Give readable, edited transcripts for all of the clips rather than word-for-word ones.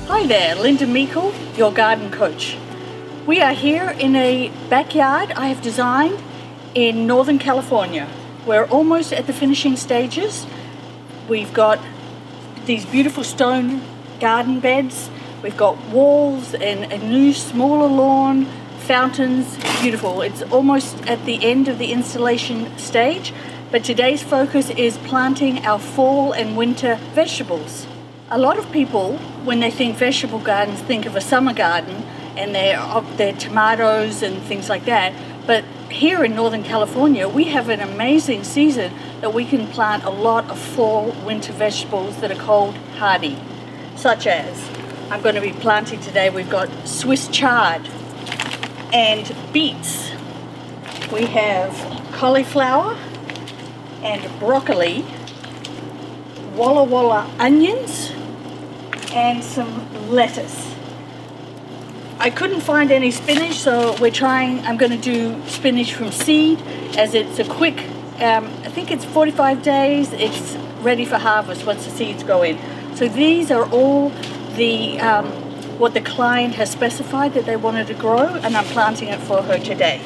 Hi there, Lynda Meikle, your garden coach. We are here in a backyard I have designed in Northern California. We're almost at the finishing stages. We've got these beautiful stone garden beds. We've got walls and a new smaller lawn, fountains, beautiful. It's almost at the end of the installation stage, but today's focus is planting our fall and winter vegetables. A lot of people, when they think vegetable gardens, think of a summer garden and their tomatoes and things like that. But here in Northern California, we have an amazing season that we can plant a lot of fall, winter vegetables that are cold hardy, such as, I'm going to be planting today, we've got Swiss chard and beets. We have cauliflower and broccoli, Walla Walla onions, and some lettuce. I couldn't find any spinach, so I'm going to do spinach from seed, as it's a quick, I think it's 45 days, it's ready for harvest once the seeds go in. So these are all the what the client has specified that they wanted to grow, and I'm planting it for her today.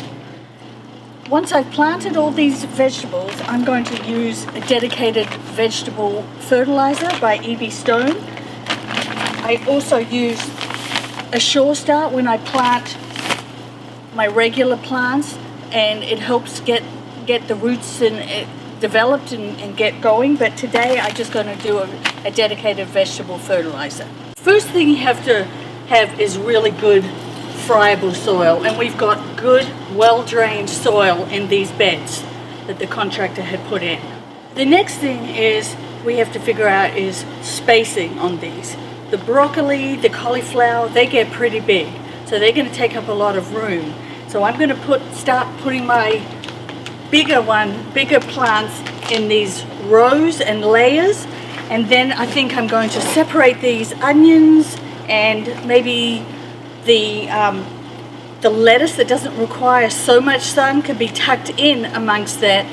Once I've planted all these vegetables, I'm going to use a dedicated vegetable fertilizer by E.B. Stone. I also use a Sure Start when I plant my regular plants, and it helps get the roots and developed and get going. But today I'm just going to do a dedicated vegetable fertilizer. First thing you have to have is really good friable soil, and we've got good well-drained soil in these beds that the contractor had put in. The next thing is we have to figure out is spacing on these. The broccoli, the cauliflower, they get pretty big, so they're going to take up a lot of room. So I'm going to start putting my bigger plants in these rows and layers, and then I think I'm going to separate these onions and maybe the lettuce that doesn't require so much sun can be tucked in amongst the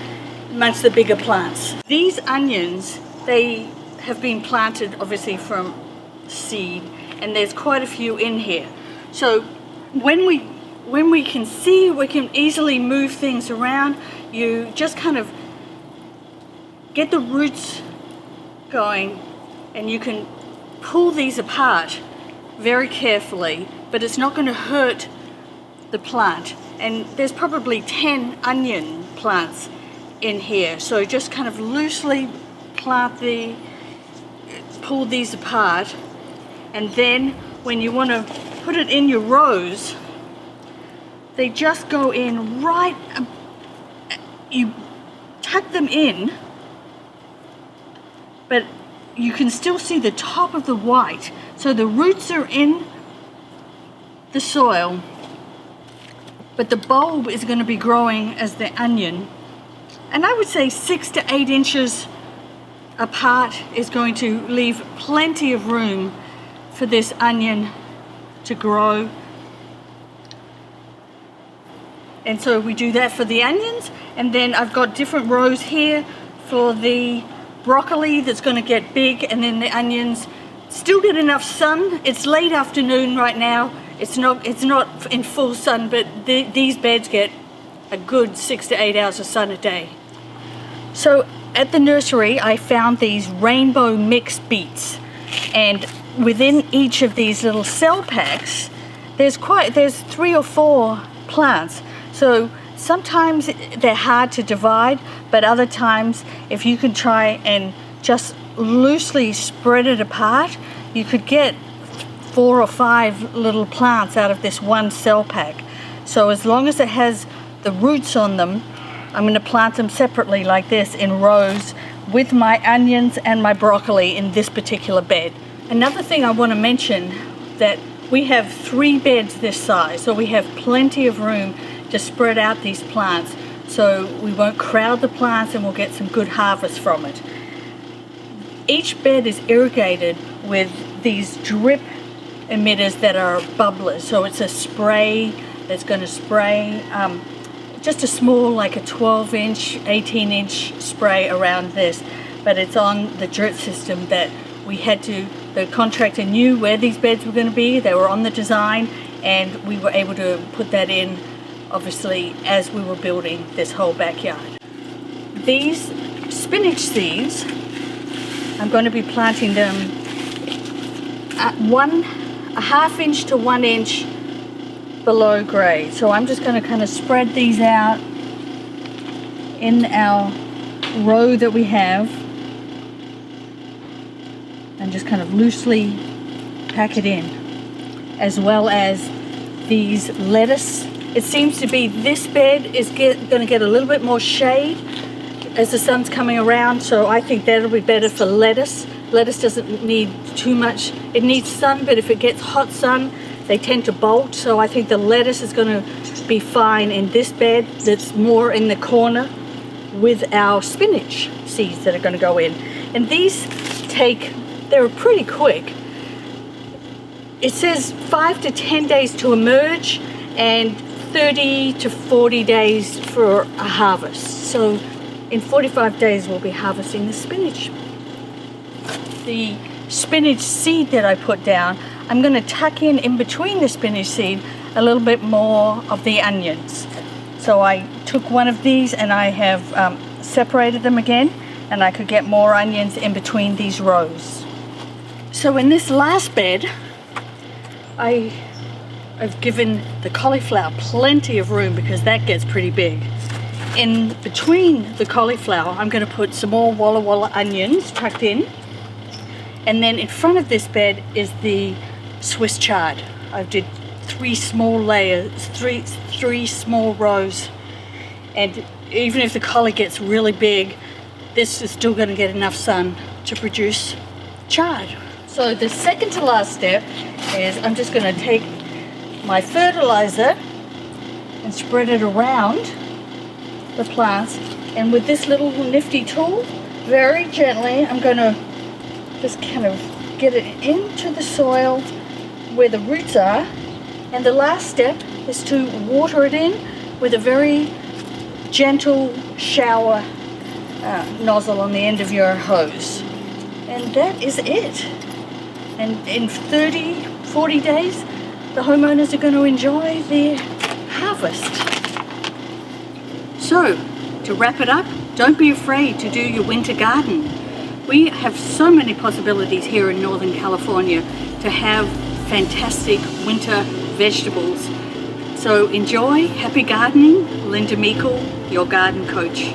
bigger plants. These onions, they have been planted obviously from seed, and there's quite a few in here. So when we can see, we can easily move things around. You just kind of get the roots going, and you can pull these apart very carefully, but it's not going to hurt the plant. And there's probably 10 onion plants in here, so just kind of loosely pull these apart, and then when you want to put it in your rows, they just go in right, you tuck them in, but you can still see the top of the white, so the roots are in the soil, but the bulb is going to be growing as the onion, and I would say 6 to 8 inches apart is going to leave plenty of room for this onion to grow. And so we do that for the onions, and then I've got different rows here for the broccoli that's going to get big, and then the onions still get enough sun. It's late afternoon right now, it's not in full sun, but these beds get a good 6 to 8 hours of sun a day. So at the nursery I found these rainbow mixed beets, and within each of these little cell packs there's 3 or 4 plants. So sometimes they're hard to divide, but other times if you can try and just loosely spread it apart, you could get 4 or 5 little plants out of this one cell pack. So as long as it has the roots on them, I'm going to plant them separately like this in rows with my onions and my broccoli in this particular bed. Another thing I want to mention, that we have 3 beds this size, so we have plenty of room to spread out these plants, so we won't crowd the plants and we'll get some good harvest from it. Each bed is irrigated with these drip emitters that are bubblers, so it's a spray that's going to spray just a small, like a 12-inch, 18-inch spray around this, but it's on the drip system that we had to The contractor knew where these beds were going to be. They were on the design, and we were able to put that in, obviously, as we were building this whole backyard. These spinach seeds, I'm going to be planting them at a ½ inch to 1 inch below grade. So I'm just going to kind of spread these out in our row that we have and just kind of loosely pack it in, as well as these lettuce. It seems to be this bed is going to get a little bit more shade as the sun's coming around, so I think that'll be better for lettuce. Lettuce doesn't need too much. It needs sun, but if it gets hot sun, they tend to bolt. So I think the lettuce is going to be fine in this bed that's more in the corner with our spinach seeds that are going to go in. And these they're pretty quick. It says 5 to 10 days to emerge and 30 to 40 days for a harvest. So in 45 days we'll be harvesting the spinach. The spinach seed that I put down, I'm going to tuck in between the spinach seed a little bit more of the onions. So I took one of these and I have separated them again, and I could get more onions in between these rows. So in this last bed, I've given the cauliflower plenty of room because that gets pretty big. In between the cauliflower, I'm going to put some more Walla Walla onions tucked in. And then in front of this bed is the Swiss chard. I did 3 small layers, three small rows. And even if the collie gets really big, this is still going to get enough sun to produce chard. So the second to last step is I'm just going to take my fertilizer and spread it around the plants, and with this little nifty tool, very gently, I'm going to just kind of get it into the soil where the roots are. And the last step is to water it in with a very gentle shower nozzle on the end of your hose. And that is it. And in 30-40 days, the homeowners are going to enjoy their harvest. So, to wrap it up, don't be afraid to do your winter garden. We have so many possibilities here in Northern California to have fantastic winter vegetables. So enjoy, happy gardening. Lynda Meikle, your garden coach.